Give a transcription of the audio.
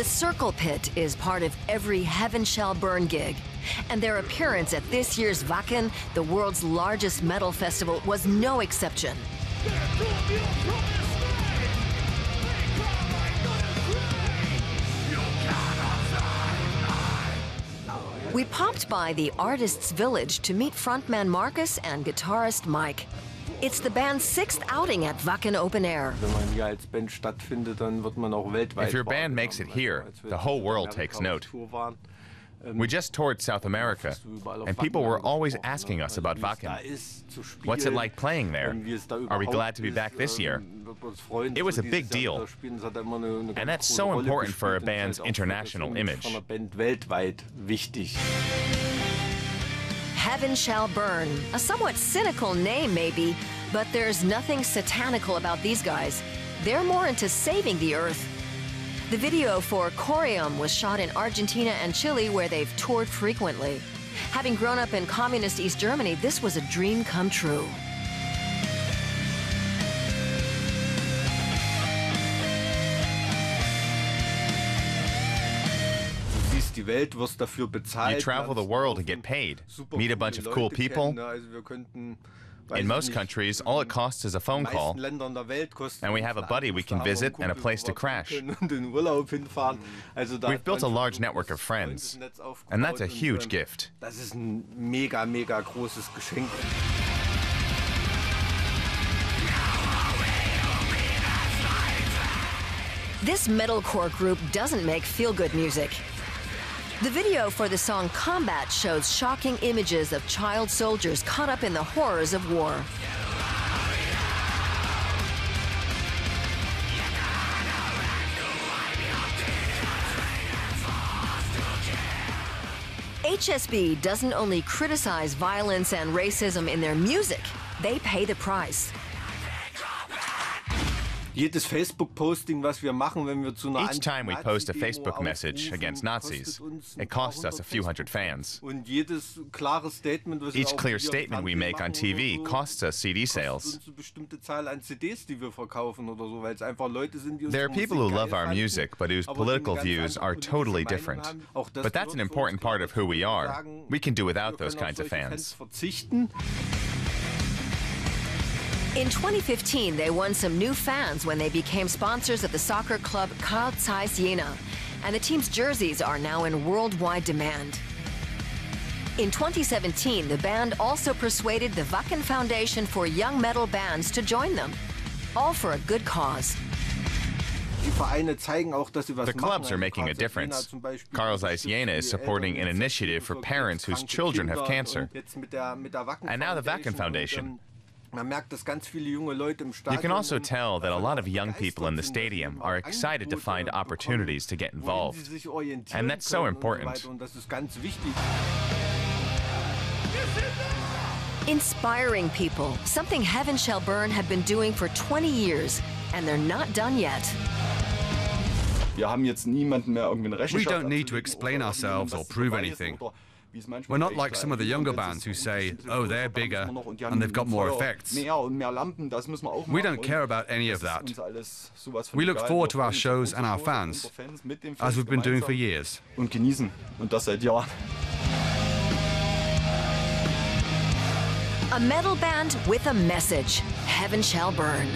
The Circle Pit is part of every Heaven Shall Burn gig, and their appearance at this year's Wacken, the world's largest metal festival, was no exception. We popped by the Artists' Village to meet frontman Marcus and guitarist Mike. It's the band's 6th outing at Wacken Open Air. If your band makes it here, the whole world takes note. We just toured South America, and people were always asking us about Wacken. What's it like playing there? Are we glad to be back this year? It was a big deal, and that's so important for a band's international image. Heaven Shall Burn, a somewhat cynical name maybe, but there's nothing satanical about these guys. They're more into saving the earth. The video for Corium was shot in Argentina and Chile, where they've toured frequently. Having grown up in communist East Germany, this was a dream come true. You travel the world and get paid, meet a bunch of cool people. In most countries, all it costs is a phone call, and we have a buddy we can visit and a place to crash. We've built a large network of friends, and that's a huge gift. This metalcore group doesn't make feel-good music. The video for the song Combat shows shocking images of child soldiers caught up in the horrors of war. HSB doesn't only criticize violence and racism in their music, they pay the price. Each time we post a Facebook message against Nazis, it costs us a few hundred fans. Each clear statement we make on TV costs us CD sales. There are people who love our music, but whose political views are totally different. But that's an important part of who we are. We can do without those kinds of fans. In 2015, they won some new fans when they became sponsors of the soccer club Carl Zeiss Jena, and the team's jerseys are now in worldwide demand. In 2017, the band also persuaded the Wacken Foundation for young metal bands to join them, all for a good cause. The clubs are making a difference. Carl Zeiss Jena is supporting an initiative for parents whose children have cancer. And now the Wacken Foundation. You can also tell that a lot of young people in the stadium are excited to find opportunities to get involved. And that's so important. Inspiring people, something Heaven Shall Burn have been doing for 20 years, and they're not done yet. We don't need to explain ourselves or prove anything. We're not like some of the younger bands who say, oh, they're bigger and they've got more effects. We don't care about any of that. We look forward to our shows and our fans, as we've been doing for years. A metal band with a message. Heaven Shall Burn.